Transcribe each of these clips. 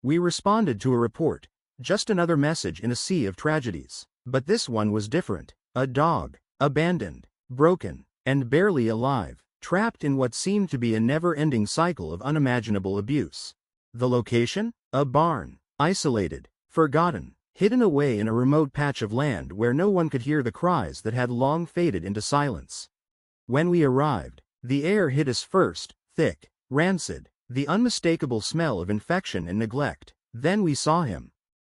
We responded to a report, just another message in a sea of tragedies. But this one was different. A dog, abandoned, broken, and barely alive, trapped in what seemed to be a never-ending cycle of unimaginable abuse. The location? A barn, isolated, forgotten, hidden away in a remote patch of land where no one could hear the cries that had long faded into silence. When we arrived, the air hit us first, thick, rancid, the unmistakable smell of infection and neglect. Then we saw him.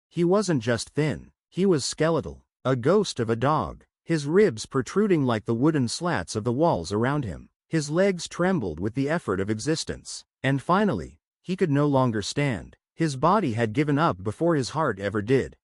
He wasn't just thin, he was skeletal, a ghost of a dog, his ribs protruding like the wooden slats of the walls around him. His legs trembled with the effort of existence. And finally, he could no longer stand. His body had given up before his heart ever did.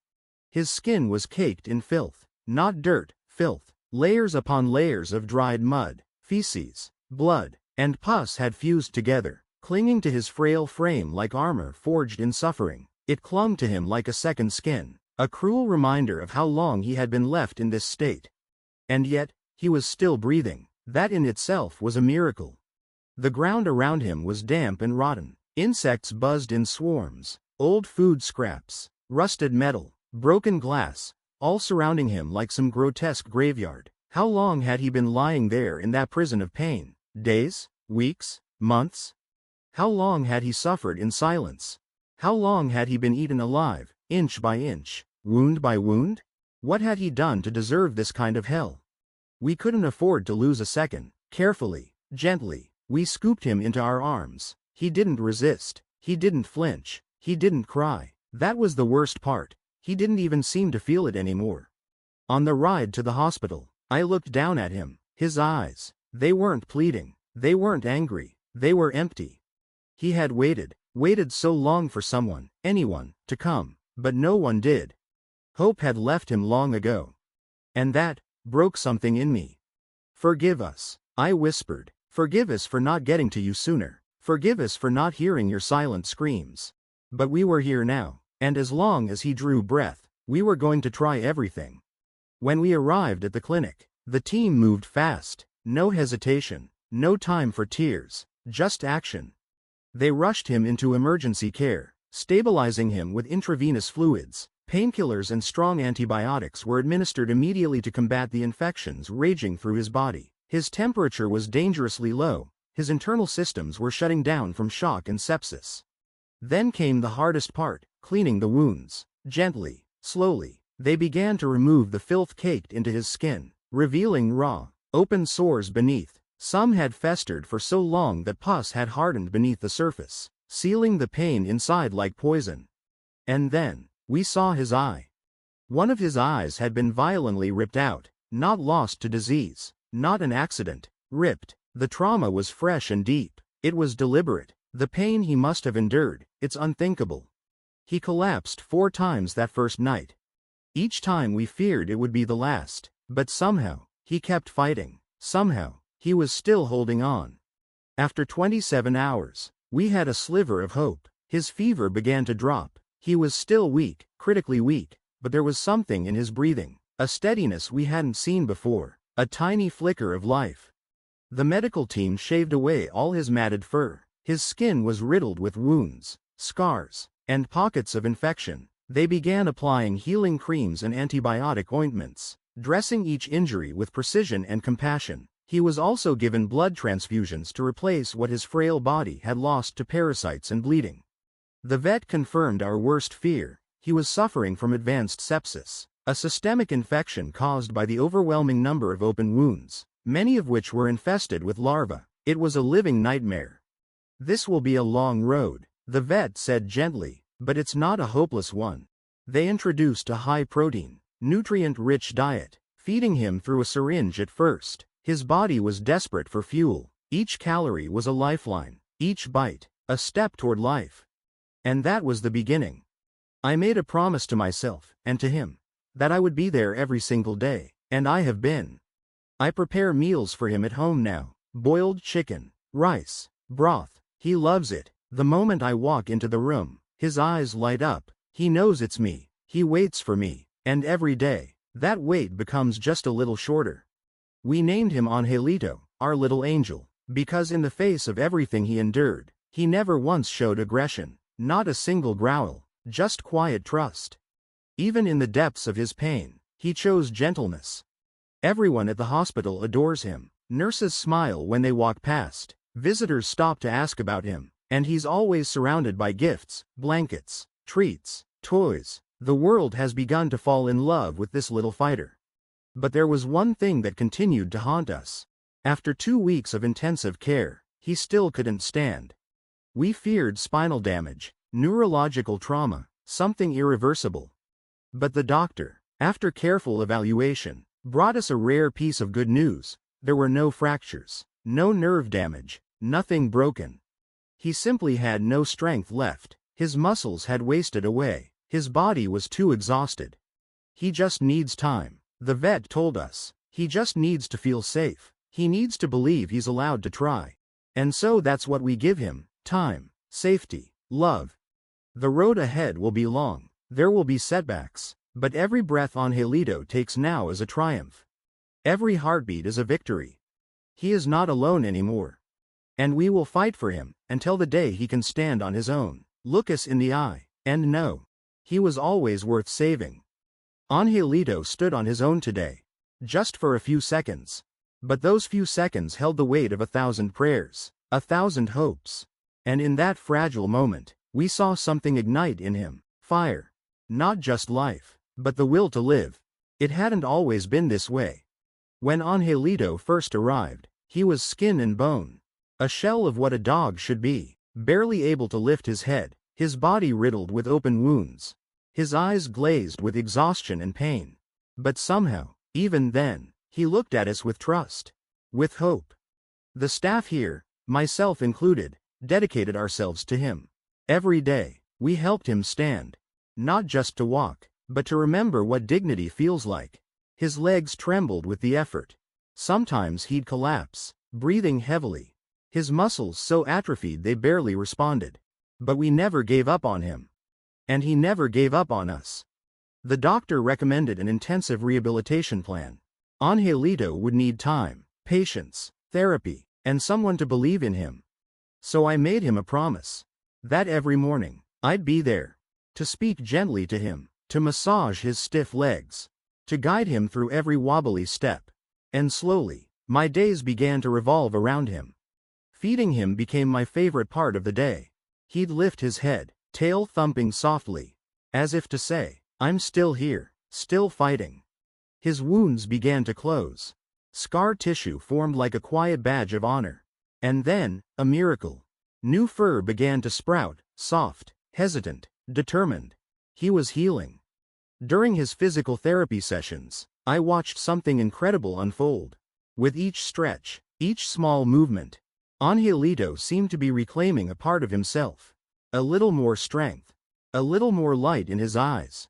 His skin was caked in filth. Not dirt, filth. Layers upon layers of dried mud, feces, blood, and pus had fused together, clinging to his frail frame like armor forged in suffering. It clung to him like a second skin, a cruel reminder of how long he had been left in this state. And yet, he was still breathing. That in itself was a miracle. The ground around him was damp and rotten. Insects buzzed in swarms, old food scraps, rusted metal, broken glass, all surrounding him like some grotesque graveyard. How long had he been lying there in that prison of pain? Days? Weeks? Months? How long had he suffered in silence? How long had he been eaten alive, inch by inch, wound by wound? What had he done to deserve this kind of hell? We couldn't afford to lose a second. Carefully, gently, we scooped him into our arms. He didn't resist. He didn't flinch. He didn't cry. That was the worst part. He didn't even seem to feel it anymore. On the ride to the hospital, I looked down at him. His eyes, they weren't pleading. They weren't angry. They were empty. He had waited so long for someone, anyone, to come, but no one did. Hope had left him long ago. And that broke something in me. "Forgive us," I whispered. "Forgive us for not getting to you sooner. Forgive us for not hearing your silent screams." But we were here now, and as long as he drew breath, we were going to try everything. When we arrived at the clinic, the team moved fast. No hesitation, no time for tears, just action. They rushed him into emergency care, stabilizing him with intravenous fluids. Painkillers and strong antibiotics were administered immediately to combat the infections raging through his body. His temperature was dangerously low. His internal systems were shutting down from shock and sepsis. Then came the hardest part, cleaning the wounds. Gently, slowly, they began to remove the filth caked into his skin, revealing raw, open sores beneath. Some had festered for so long that pus had hardened beneath the surface, sealing the pain inside like poison. And then, we saw his eye. One of his eyes had been violently ripped out, not lost to disease, not an accident, ripped. The trauma was fresh and deep. It was deliberate. The pain he must have endured, it's unthinkable. He collapsed 4 times that first night. Each time we feared it would be the last, but somehow, he kept fighting. Somehow, he was still holding on. After 27 hours, we had a sliver of hope. His fever began to drop. He was still weak, critically weak, but there was something in his breathing, a steadiness we hadn't seen before, a tiny flicker of life. The medical team shaved away all his matted fur. His skin was riddled with wounds, scars, and pockets of infection. They began applying healing creams and antibiotic ointments, dressing each injury with precision and compassion. He was also given blood transfusions to replace what his frail body had lost to parasites and bleeding. The vet confirmed our worst fear. He was suffering from advanced sepsis, a systemic infection caused by the overwhelming number of open wounds, many of which were infested with larvae. It was a living nightmare. "This will be a long road," the vet said gently, "but it's not a hopeless one." They introduced a high-protein, nutrient-rich diet, feeding him through a syringe at first. His body was desperate for fuel. Each calorie was a lifeline, each bite, a step toward life. And that was the beginning. I made a promise to myself, and to him, that I would be there every single day, and I have been. I prepare meals for him at home now, boiled chicken, rice, broth. He loves it. The moment I walk into the room, his eyes light up. He knows it's me. He waits for me, and every day, that wait becomes just a little shorter. We named him Angelito, our little angel, because in the face of everything he endured, he never once showed aggression. Not a single growl, just quiet trust. Even in the depths of his pain, he chose gentleness. Everyone at the hospital adores him. Nurses smile when they walk past. Visitors stop to ask about him. And he's always surrounded by gifts, blankets, treats, toys. The world has begun to fall in love with this little fighter. But there was one thing that continued to haunt us. After 2 weeks of intensive care, he still couldn't stand. We feared spinal damage, neurological trauma, something irreversible. But the doctor, after careful evaluation, brought us a rare piece of good news. There were no fractures, no nerve damage, nothing broken. He simply had no strength left. His muscles had wasted away. His body was too exhausted. He just needs time, the vet told us. He just needs to feel safe. He needs to believe he's allowed to try. And so that's what we give him: time, safety, love. The road ahead will be long. There will be setbacks. But every breath Angelito takes now is a triumph. Every heartbeat is a victory. He is not alone anymore. And we will fight for him, until the day he can stand on his own, look us in the eye, and know he was always worth saving. Angelito stood on his own today. Just for a few seconds. But those few seconds held the weight of 1,000 prayers, 1,000 hopes. And in that fragile moment, we saw something ignite in him. Fire. Not just life, but the will to live. It hadn't always been this way. When Angelito first arrived, he was skin and bone. A shell of what a dog should be, barely able to lift his head, his body riddled with open wounds, his eyes glazed with exhaustion and pain. But somehow, even then, he looked at us with trust, with hope. The staff here, myself included, dedicated ourselves to him. Every day, we helped him stand. Not just to walk, but to remember what dignity feels like. His legs trembled with the effort. Sometimes he'd collapse, breathing heavily. His muscles so atrophied they barely responded. But we never gave up on him. And he never gave up on us. The doctor recommended an intensive rehabilitation plan. Angelito would need time, patience, therapy, and someone to believe in him. So I made him a promise. That every morning, I'd be there. To speak gently to him, to massage his stiff legs, to guide him through every wobbly step. And slowly, my days began to revolve around him. Feeding him became my favorite part of the day. He'd lift his head, tail thumping softly, as if to say, "I'm still here, still fighting." His wounds began to close. Scar tissue formed like a quiet badge of honor. And then, a miracle. New fur began to sprout, soft, hesitant, determined. He was healing. During his physical therapy sessions, I watched something incredible unfold. With each stretch, each small movement, Angelito seemed to be reclaiming a part of himself. A little more strength. A little more light in his eyes.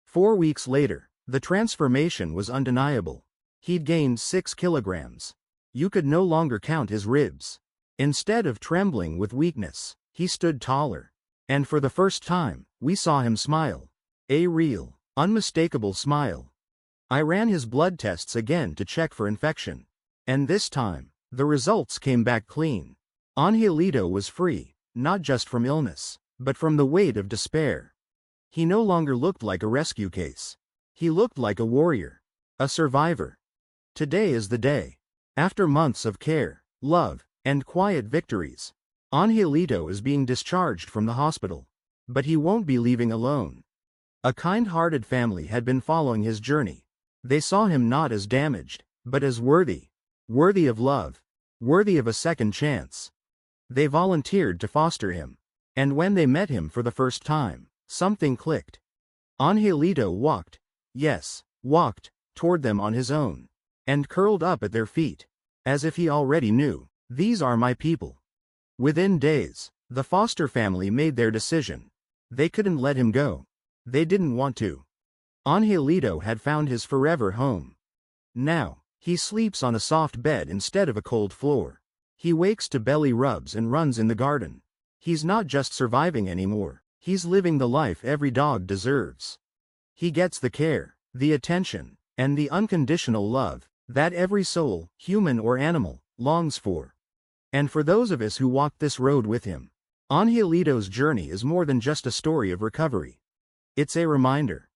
4 weeks later, the transformation was undeniable. He'd gained 6 kilograms. You could no longer count his ribs. Instead of trembling with weakness, he stood taller. And for the first time, we saw him smile. A real, unmistakable smile. I ran his blood tests again to check for infection. And this time, the results came back clean. Angelito was free, not just from illness, but from the weight of despair. He no longer looked like a rescue case. He looked like a warrior. A survivor. Today is the day. After months of care, love, and quiet victories, Angelito is being discharged from the hospital. But he won't be leaving alone. A kind-hearted family had been following his journey. They saw him not as damaged, but as worthy. Worthy of love. Worthy of a second chance. They volunteered to foster him. And when they met him for the first time, something clicked. Angelito walked, yes, walked, toward them on his own. And curled up at their feet. As if he already knew, these are my people. Within days, the foster family made their decision. They couldn't let him go. They didn't want to. Angelito had found his forever home. Now, he sleeps on a soft bed instead of a cold floor. He wakes to belly rubs and runs in the garden. He's not just surviving anymore, he's living the life every dog deserves. He gets the care, the attention, and the unconditional love that every soul, human or animal, longs for. And for those of us who walked this road with him, Angelito's journey is more than just a story of recovery. It's a reminder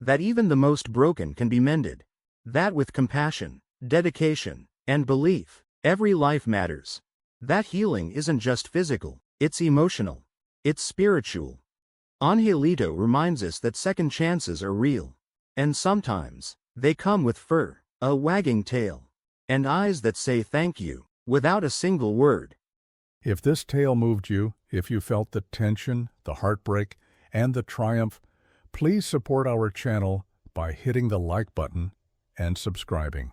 that even the most broken can be mended. That with compassion, dedication, and belief, every life matters. That healing isn't just physical, it's emotional. It's spiritual. Angelito reminds us that second chances are real. And sometimes, they come with fur, a wagging tail, and eyes that say thank you, without a single word. If this tale moved you, if you felt the tension, the heartbreak, and the triumph, please support our channel by hitting the like button and subscribing.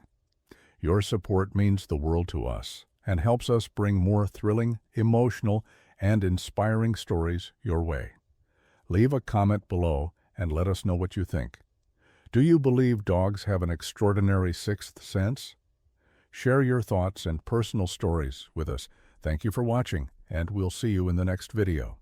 Your support means the world to us and helps us bring more thrilling, emotional, and inspiring stories your way. Leave a comment below and let us know what you think. Do you believe dogs have an extraordinary sixth sense? Share your thoughts and personal stories with us. Thank you for watching, and we'll see you in the next video.